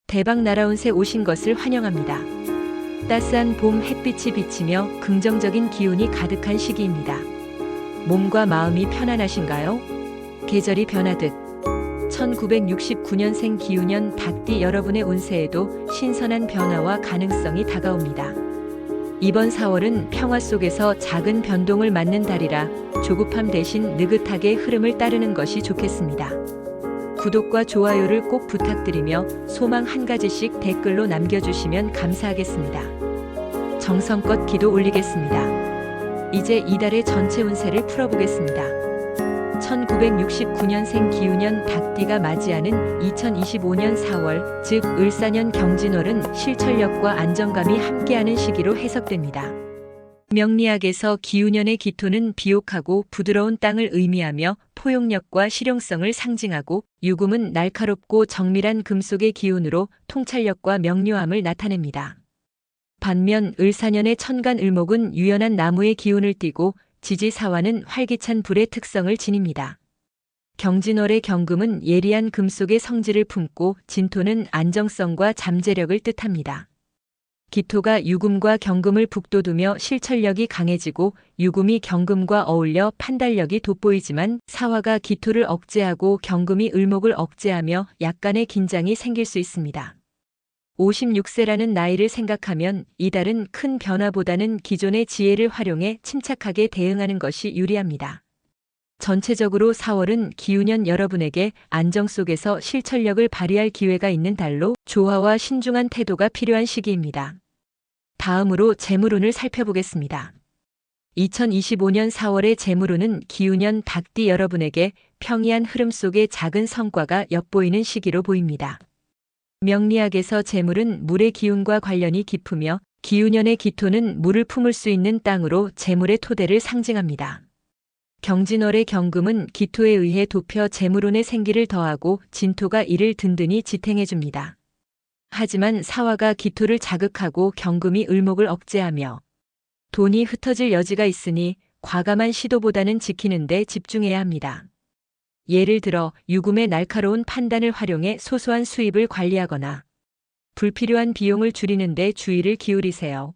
대박 날아온 새 오신 것을 환영합니다. 따스한 봄 햇빛이 비치며 긍정적인 기운이 가득한 시기입니다. 몸과 마음이 편안하신가요? 계절이 변하듯 1969년생 기우년 닭띠 여러분의 운세에도 신선한 변화와 가능성이 다가옵니다. 이번 4월은 평화 속에서 작은 변동을 맞는 달이라 조급함 대신 느긋하게 흐름을 따르는 것이 좋겠습니다. 구독과 좋아요를 꼭 부탁드리며 소망 한 가지씩 댓글로 남겨주시면 감사하겠습니다. 정성껏 기도 올리겠습니다. 이제 이달의 전체 운세를 풀어보겠습니다. 1969년생 기우년 닭띠가 맞이하는 2025년 4월, 즉 을사년 경진월은 실천력과 안정감이 함께하는 시기로 해석됩니다. 명리학에서 기우년의 기토는 비옥하고 부드러운 땅을 의미하며 포용력과 실용성을 상징하고, 유금은 날카롭고 정밀한 금속의 기운으로 통찰력과 명료함을 나타냅니다. 반면 을사년의 천간을목은 유연한 나무의 기운을 띠고 지지사화는 활기찬 불의 특성을 지닙니다. 경진월의 경금은 예리한 금속의 성질을 품고 진토는 안정성과 잠재력을 뜻합니다. 기토가 유금과 경금을 북돋우며 실천력이 강해지고, 유금이 경금과 어울려 판단력이 돋보이지만 사화가 기토를 억제하고 경금이 을목을 억제하며 약간의 긴장이 생길 수 있습니다. 56세라는 나이를 생각하면 이달은 큰 변화보다는 기존의 지혜를 활용해 침착하게 대응하는 것이 유리합니다. 전체적으로 4월은 기우년 여러분에게 안정 속에서 실천력을 발휘할 기회가 있는 달로 조화와 신중한 태도가 필요한 시기입니다. 다음으로 재물운을 살펴보겠습니다. 2025년 4월의 재물운은 기우년 닭띠 여러분에게 평이한 흐름 속에 작은 성과가 엿보이는 시기로 보입니다. 명리학에서 재물은 물의 기운과 관련이 깊으며, 기우년의 기토는 물을 품을 수 있는 땅으로 재물의 토대를 상징합니다. 경진월의 경금은 기토에 의해 돋펴 재물운의 생기를 더하고, 진토가 이를 든든히 지탱해줍니다. 하지만 사화가 기토를 자극하고 경금이 을목을 억제하며 돈이 흩어질 여지가 있으니 과감한 시도보다는 지키는 데 집중해야 합니다. 예를 들어 유금의 날카로운 판단을 활용해 소소한 수입을 관리하거나 불필요한 비용을 줄이는 데 주의를 기울이세요.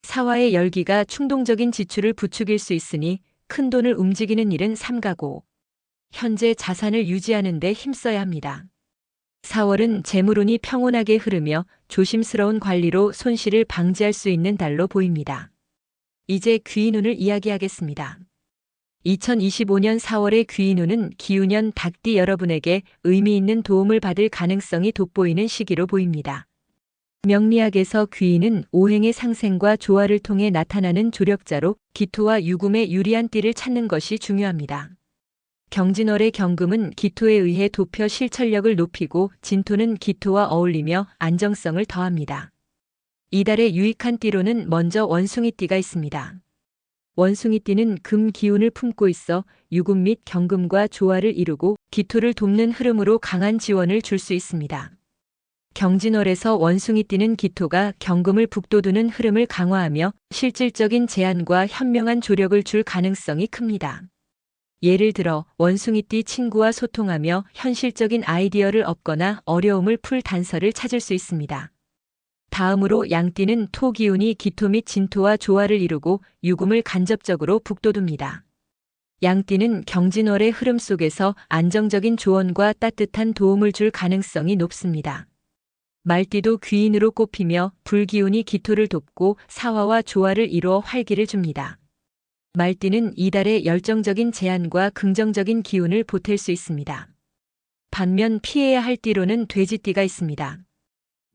사화의 열기가 충동적인 지출을 부추길 수 있으니 큰 돈을 움직이는 일은 삼가고 현재 자산을 유지하는 데 힘써야 합니다. 4월은 재물운이 평온하게 흐르며 조심스러운 관리로 손실을 방지할 수 있는 달로 보입니다. 이제 귀인운을 이야기하겠습니다. 2025년 4월의 귀인운은 기우년 닭띠 여러분에게 의미 있는 도움을 받을 가능성이 돋보이는 시기로 보입니다. 명리학에서 귀인은 오행의 상생과 조화를 통해 나타나는 조력자로, 기토와 유금의 유리한 띠를 찾는 것이 중요합니다. 경진월의 경금은 기토에 의해 돋펴 실천력을 높이고, 진토는 기토와 어울리며 안정성을 더합니다. 이달의 유익한 띠로는 먼저 원숭이띠가 있습니다. 원숭이띠는 금 기운을 품고 있어 유금 및 경금과 조화를 이루고 기토를 돕는 흐름으로 강한 지원을 줄 수 있습니다. 경진월에서 원숭이띠는 기토가 경금을 북돋우는 흐름을 강화하며 실질적인 제안과 현명한 조력을 줄 가능성이 큽니다. 예를 들어 원숭이띠 친구와 소통하며 현실적인 아이디어를 얻거나 어려움을 풀 단서를 찾을 수 있습니다. 다음으로 양띠는 토 기운이 기토 및 진토와 조화를 이루고 유금을 간접적으로 북돋웁니다. 양띠는 경진월의 흐름 속에서 안정적인 조언과 따뜻한 도움을 줄 가능성이 높습니다. 말띠도 귀인으로 꼽히며 불기운이 기토를 돕고 사화와 조화를 이루어 활기를 줍니다. 말띠는 이달의 열정적인 제안과 긍정적인 기운을 보탤 수 있습니다. 반면 피해야 할 띠로는 돼지띠가 있습니다.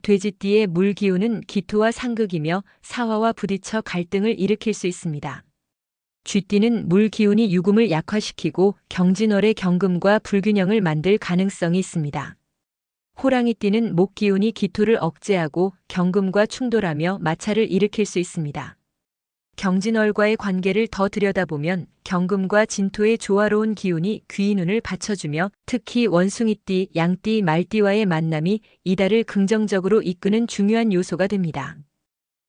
돼지띠의 물 기운은 기토와 상극이며 사화와 부딪혀 갈등을 일으킬 수 있습니다. 쥐띠는 물 기운이 유금을 약화시키고 경진월의 경금과 불균형을 만들 가능성이 있습니다. 호랑이띠는 목 기운이 기토를 억제하고 경금과 충돌하며 마찰을 일으킬 수 있습니다. 경진월과의 관계를 더 들여다보면 경금과 진토의 조화로운 기운이 귀인운을 받쳐주며, 특히 원숭이띠, 양띠, 말띠와의 만남이 이달을 긍정적으로 이끄는 중요한 요소가 됩니다.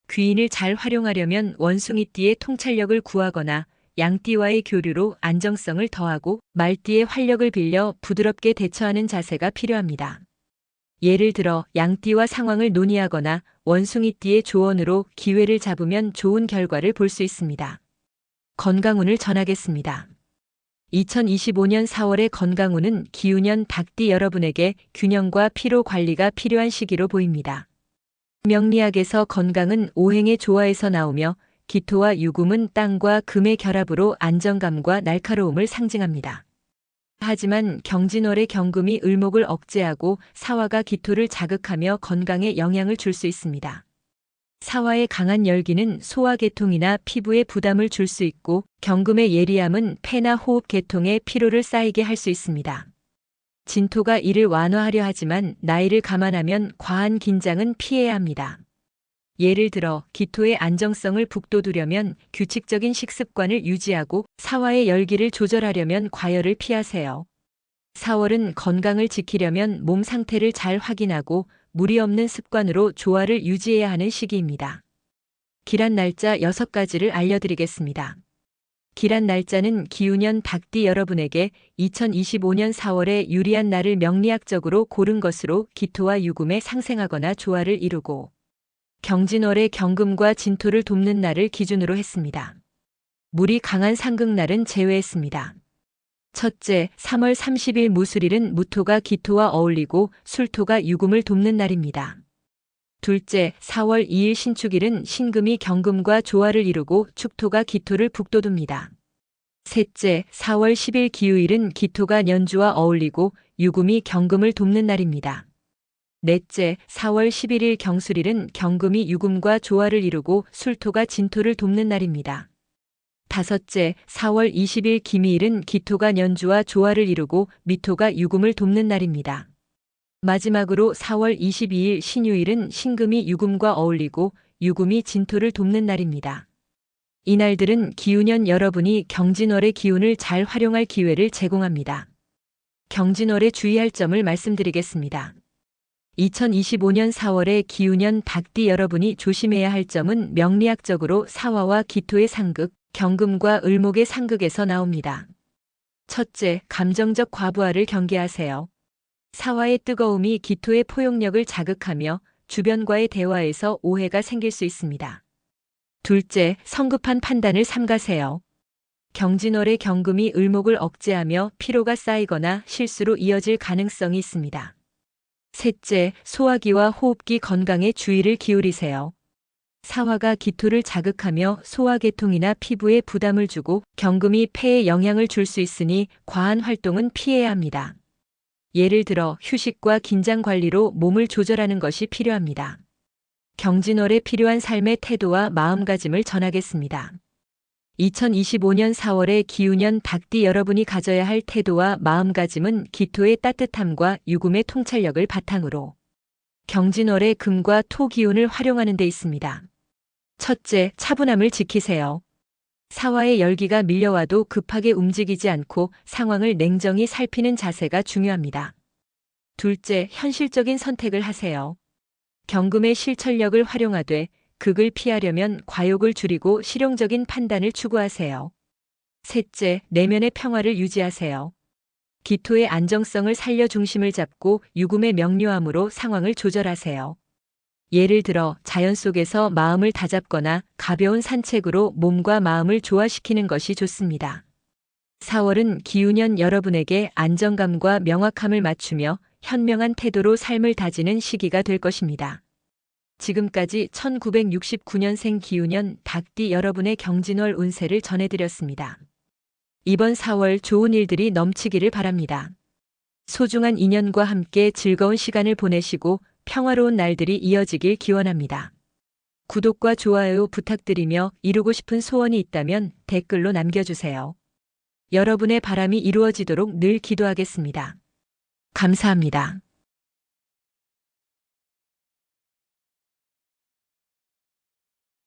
귀인을 잘 활용하려면 원숭이띠의 통찰력을 구하거나 양띠와의 교류로 안정성을 더하고 말띠의 활력을 빌려 부드럽게 대처하는 자세가 필요합니다. 예를 들어 양띠와 상황을 논의하거나 원숭이띠의 조언으로 기회를 잡으면 좋은 결과를 볼 수 있습니다. 건강운을 전하겠습니다. 2025년 4월의 건강운은 기운년 닭띠 여러분에게 균형과 피로 관리가 필요한 시기로 보입니다. 명리학에서 건강은 오행의 조화에서 나오며 기토와 유금은 땅과 금의 결합으로 안정감과 날카로움을 상징합니다. 하지만 경진월의 경금이 을목을 억제하고 사화가 기토를 자극하며 건강에 영향을 줄 수 있습니다. 사화의 강한 열기는 소화계통이나 피부에 부담을 줄 수 있고 경금의 예리함은 폐나 호흡 계통에 피로를 쌓이게 할 수 있습니다. 진토가 이를 완화하려 하지만 나이를 감안하면 과한 긴장은 피해야 합니다. 예를 들어 기토의 안정성을 북돋우려면 규칙적인 식습관을 유지하고 사화의 열기를 조절하려면 과열을 피하세요. 4월은 건강을 지키려면 몸 상태를 잘 확인하고 무리 없는 습관으로 조화를 유지해야 하는 시기입니다. 기란 날짜 6가지를 알려드리겠습니다. 기란 날짜는 기운년 닭띠 여러분에게 2025년 4월에 유리한 날을 명리학적으로 고른 것으로 기토와 유금에 상생하거나 조화를 이루고 경진월의 경금과 진토를 돕는 날을 기준으로 했습니다. 물이 강한 상극날은 제외했습니다. 첫째, 3월 30일 무술일은 무토가 기토와 어울리고 술토가 유금을 돕는 날입니다. 둘째, 4월 2일 신축일은 신금이 경금과 조화를 이루고 축토가 기토를 북돋웁니다. 셋째, 4월 10일 기우일은 기토가 연주와 어울리고 유금이 경금을 돕는 날입니다. 넷째, 4월 11일 경술일은 경금이 유금과 조화를 이루고 술토가 진토를 돕는 날입니다. 다섯째, 4월 20일 기미일은 기토가 연주와 조화를 이루고 미토가 유금을 돕는 날입니다. 마지막으로 4월 22일 신유일은 신금이 유금과 어울리고 유금이 진토를 돕는 날입니다. 이날들은 기운년 여러분이 경진월의 기운을 잘 활용할 기회를 제공합니다. 경진월에 주의할 점을 말씀드리겠습니다. 2025년 4월에 기운년 닭띠 여러분이 조심해야 할 점은 명리학적으로 사화와 기토의 상극, 경금과 을목의 상극에서 나옵니다. 첫째, 감정적 과부하를 경계하세요. 사화의 뜨거움이 기토의 포용력을 자극하며 주변과의 대화에서 오해가 생길 수 있습니다. 둘째, 성급한 판단을 삼가세요. 경진월의 경금이 을목을 억제하며 피로가 쌓이거나 실수로 이어질 가능성이 있습니다. 셋째, 소화기와 호흡기 건강에 주의를 기울이세요. 사화가 기토를 자극하며 소화계통이나 피부에 부담을 주고 경금이 폐에 영향을 줄 수 있으니 과한 활동은 피해야 합니다. 예를 들어 휴식과 긴장 관리로 몸을 조절하는 것이 필요합니다. 경진월에 필요한 삶의 태도와 마음가짐을 전하겠습니다. 2025년 4월에 기운년 닭띠 여러분이 가져야 할 태도와 마음가짐은 기토의 따뜻함과 유금의 통찰력을 바탕으로 경진월의 금과 토 기운을 활용하는 데 있습니다. 첫째, 차분함을 지키세요. 사화의 열기가 밀려와도 급하게 움직이지 않고 상황을 냉정히 살피는 자세가 중요합니다. 둘째, 현실적인 선택을 하세요. 경금의 실천력을 활용하되 극을 피하려면 과욕을 줄이고 실용적인 판단을 추구하세요. 셋째, 내면의 평화를 유지하세요. 기토의 안정성을 살려 중심을 잡고 유금의 명료함으로 상황을 조절하세요. 예를 들어 자연 속에서 마음을 다잡거나 가벼운 산책으로 몸과 마음을 조화시키는 것이 좋습니다. 4월은 기운년 여러분에게 안정감과 명확함을 맞추며 현명한 태도로 삶을 다지는 시기가 될 것입니다. 지금까지 1969년생 기운년 닭띠 여러분의 경진월 운세를 전해드렸습니다. 이번 4월 좋은 일들이 넘치기를 바랍니다. 소중한 인연과 함께 즐거운 시간을 보내시고 평화로운 날들이 이어지길 기원합니다. 구독과 좋아요 부탁드리며 이루고 싶은 소원이 있다면 댓글로 남겨주세요. 여러분의 바람이 이루어지도록 늘 기도하겠습니다. 감사합니다.